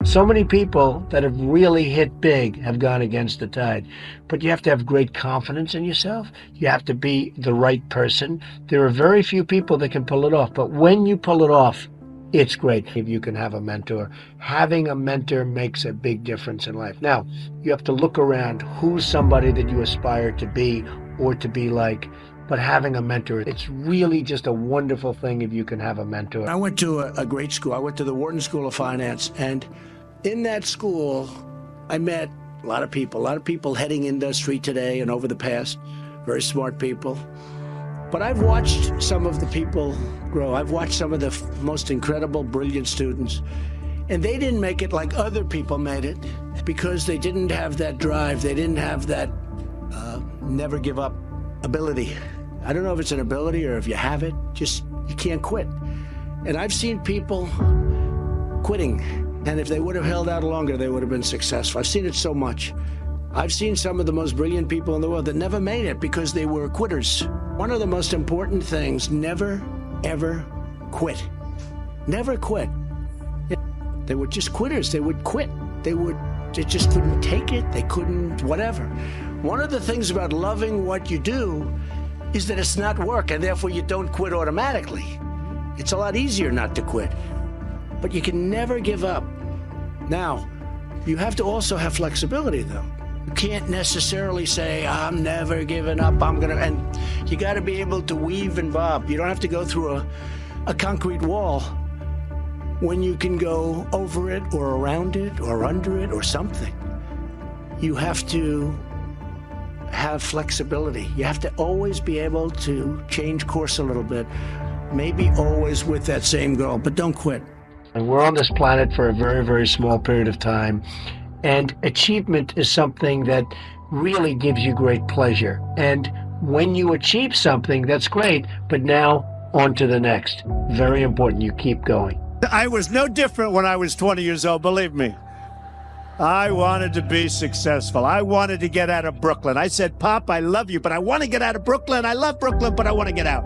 So many people that have really hit big have gone against the tide. But you have to have great confidence in yourself. You have to be the right person. There are very few people that can pull it off. But when you pull it off, it's great. If you can have a mentor, having a mentor makes a big difference in life. Now, you have to look around who's somebody that you aspire to be or to be like. But having a mentor, it's really just a wonderful thing if you can have a mentor. I went to a great school. I went to the Wharton School of Finance. And in that school, I met a lot of people heading industry today and over the past, very smart people. But I've watched some of the people grow. I've watched some of the most incredible, brilliant students. And they didn't make it like other people made it because they didn't have that drive. They didn't have that never give up ability. I don't know if it's an ability or if you have it, just you can't quit. And I've seen people quitting. And if they would have held out longer, they would have been successful. I've seen it so much. I've seen some of the most brilliant people in the world that never made it because they were quitters. One of the most important things, never, ever quit. Never quit. They were just quitters. They would quit. They just couldn't take it. They couldn't, whatever. One of the things about loving what you do is that it's not work, and therefore you don't quit automatically. It's a lot easier not to quit. But you can never give up. Now, you have to also have flexibility, though. You can't necessarily say, I'm never giving up, and you got to be able to weave and bob. You don't have to go through a concrete wall when you can go over it or around it or under it or something. You have to have flexibility. You have to always be able to change course a little bit, maybe always with that same goal, but don't quit. And we're on this planet for a very, very small period of time. And achievement is something that really gives you great pleasure. And when you achieve something, that's great, but now on to the next. Very important, you keep going. I was no different when I was 20 years old, believe me. I wanted to be successful. I wanted to get out of Brooklyn. I said, Pop, I love you, but I want to get out of Brooklyn. I love Brooklyn, but I want to get out.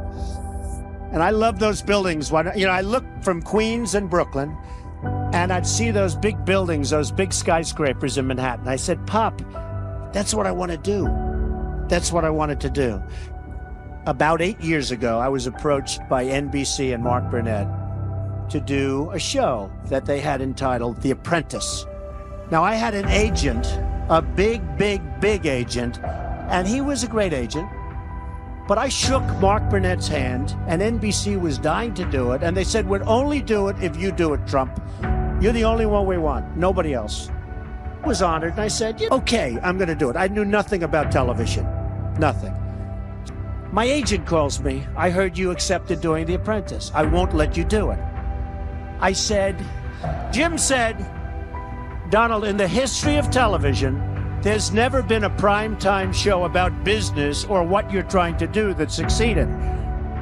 And I love those buildings. I looked from Queens and Brooklyn, and I'd see those big buildings, those big skyscrapers in Manhattan. I said, Pop, that's what I want to do. That's what I wanted to do. About 8 years ago, I was approached by NBC and Mark Burnett to do a show that they had entitled The Apprentice. Now, I had an agent, a big agent, and he was a great agent. But I shook Mark Burnett's hand, and NBC was dying to do it, and they said, we'd only do it if you do it, Trump. You're the only one we want, nobody else. I was honored, and I said, yeah, okay, I'm going to do it. I knew nothing about television, nothing. My agent calls me, I heard you accepted doing The Apprentice. I won't let you do it. I said, Jim said, Donald, in the history of television, there's never been a primetime show about business or what you're trying to do that succeeded.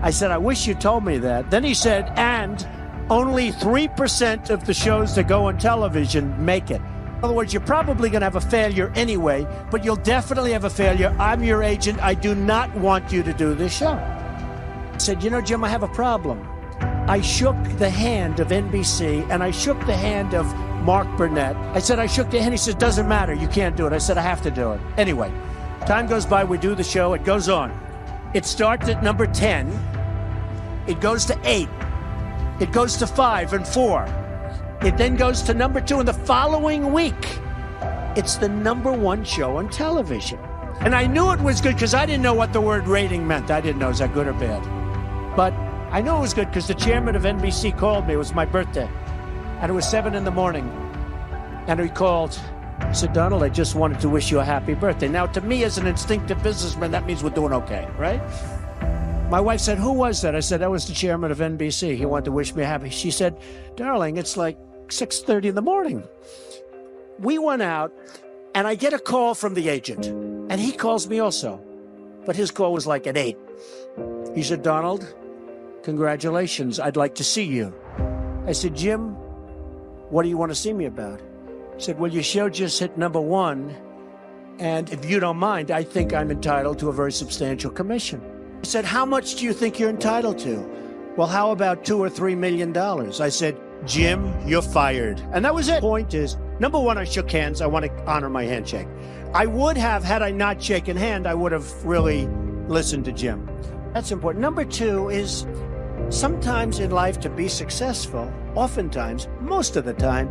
I said, I wish you told me that. Then he said, and only 3% of the shows that go on television make it. In other words, you're probably going to have a failure anyway, but you'll definitely have a failure. I'm your agent. I do not want you to do this show. I said, you know, Jim, I have a problem. I shook the hand of NBC, and I shook the hand of Mark Burnett. I said, I shook the hand. He says, doesn't matter. You can't do it. I said, I have to do it. Anyway, time goes by. We do the show. It goes on. It starts at number 10. It goes to 8. It goes to 5 and 4. It then goes to number 2. And the following week, it's the number 1 show on television. And I knew it was good because I didn't know what the word rating meant. I didn't know, is that good or bad? But I knew it was good because the chairman of NBC called me. It was my birthday. And it was 7 in the morning. And he called. He said, Donald, I just wanted to wish you a happy birthday. Now, to me, as an instinctive businessman, that means we're doing okay, right? My wife said, who was that? I said, that was the chairman of NBC. He wanted to wish me a happy. She said, darling, it's like 6:30 in the morning. We went out, and I get a call from the agent. And he calls me also. But his call was like at 8. He said, Donald, congratulations. I'd like to see you. I said, Jim, what do you want to see me about? He said, well, your show just hit number 1. And if you don't mind, I think I'm entitled to a very substantial commission. I said, how much do you think you're entitled to? Well, how about $2 or $3 million? I said, Jim, you're fired. And that was it. Point is, number one, I shook hands. I want to honor my handshake. I would have, had I not shaken hand, I would have really listened to Jim. That's important. Number two is, sometimes in life, to be successful, oftentimes, most of the time,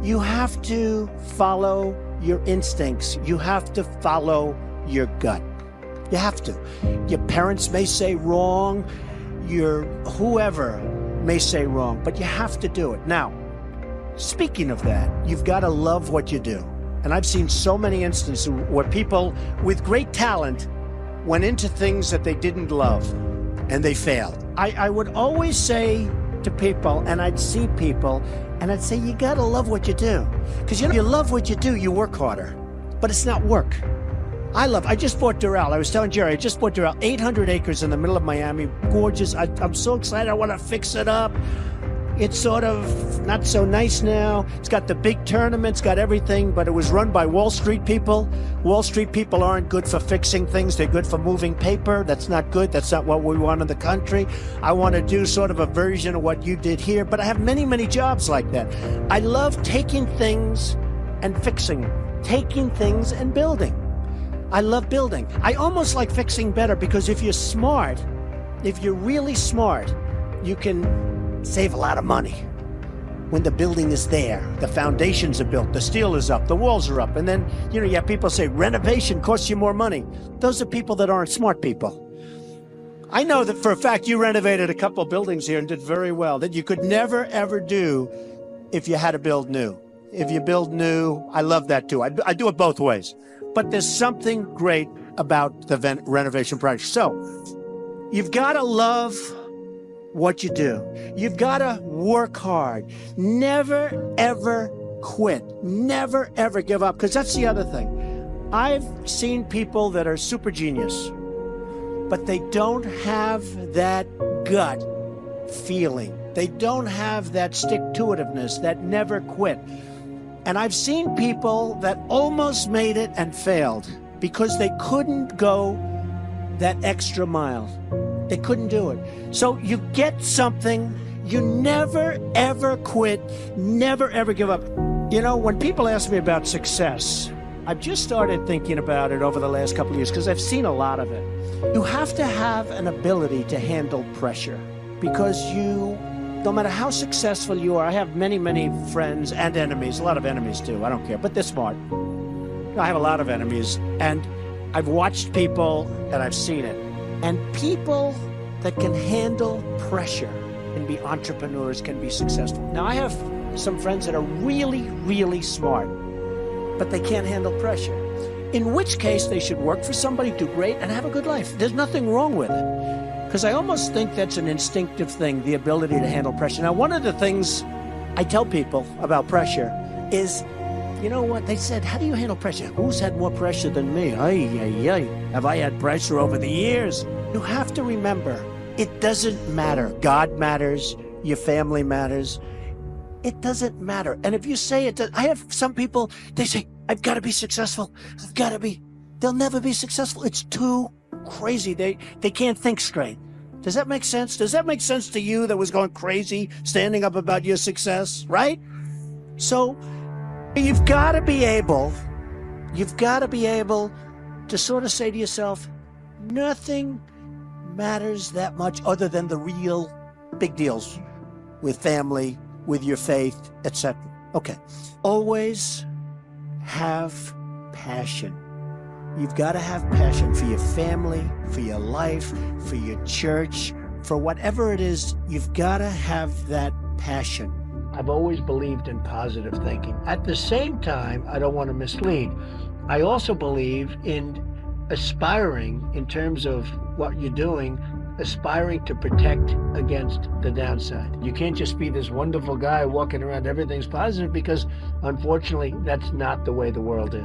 you have to follow your instincts. You have to follow your gut. You have to. Your parents may say wrong, your whoever may say wrong, but you have to do it. Now, speaking of that, you've got to love what you do. And I've seen so many instances where people with great talent went into things that they didn't love and they failed. I would always say to people, and I'd see people, and I'd say, you got to love what you do. Because you love what you do, you work harder. But it's not work. I just bought Doral. I was telling Jerry, I just bought Doral, 800 acres in the middle of Miami. Gorgeous. I'm so excited. I want to fix it up. It's sort of not so nice now. It's got the big tournaments, got everything, but it was run by Wall Street people. Wall Street people aren't good for fixing things. They're good for moving paper. That's not good. That's not what we want in the country. I want to do sort of a version of what you did here, but I have many, many jobs like that. I love taking things and fixing them, taking things and building. I love building. I almost like fixing better, because if you're smart, if you're really smart, you can save a lot of money. When the building is there, the foundations are built, the steel is up, the walls are up, and then, you have people say renovation costs you more money. Those are people that aren't smart people. I know that for a fact you renovated a couple buildings here and did very well, that you could never, ever do if you had to build new. If you build new, I love that too. I do it both ways. But there's something great about the renovation project. So, you've got to love what you do. You've got to work hard. Never, ever quit. Never, ever give up, because that's the other thing. I've seen people that are super genius, but they don't have that gut feeling. They don't have that stick-to-itiveness, that never quit. And I've seen people that almost made it and failed because they couldn't go that extra mile. They couldn't do it. So you get something, you never, ever quit, never, ever give up. When people ask me about success, I've just started thinking about it over the last couple of years because I've seen a lot of it. You have to have an ability to handle pressure, because no matter how successful you are, I have many, many friends and enemies, a lot of enemies too, I don't care, but they're smart. I have a lot of enemies, and I've watched people and I've seen it. And people that can handle pressure can be entrepreneurs, can be successful. Now, I have some friends that are really, really smart, but they can't handle pressure. In which case, they should work for somebody, do great, and have a good life. There's nothing wrong with it. Because I almost think that's an instinctive thing, the ability to handle pressure. Now, one of the things I tell people about pressure is, you know what? They said, how do you handle pressure? Who's had more pressure than me? Have I had pressure over the years? You have to remember, it doesn't matter. God matters. Your family matters. It doesn't matter. And if you say it, I have some people, they say, I've got to be successful. I've got to be. They'll never be successful. It's too crazy. They can't think straight. Does that make sense? Does that make sense to you that was going crazy, standing up about your success, right? So you've got to be able to sort of say to yourself, nothing matters that much other than the real big deals with family, with your faith, etc. Okay. Always have passion. You've got to have passion for your family, for your life, for your church, for whatever it is. You've got to have that passion. I've always believed in positive thinking. At the same time, I don't want to mislead. I also believe in aspiring, in terms of what you're doing, aspiring to protect against the downside. You can't just be this wonderful guy walking around, everything's positive, because unfortunately, that's not the way the world is.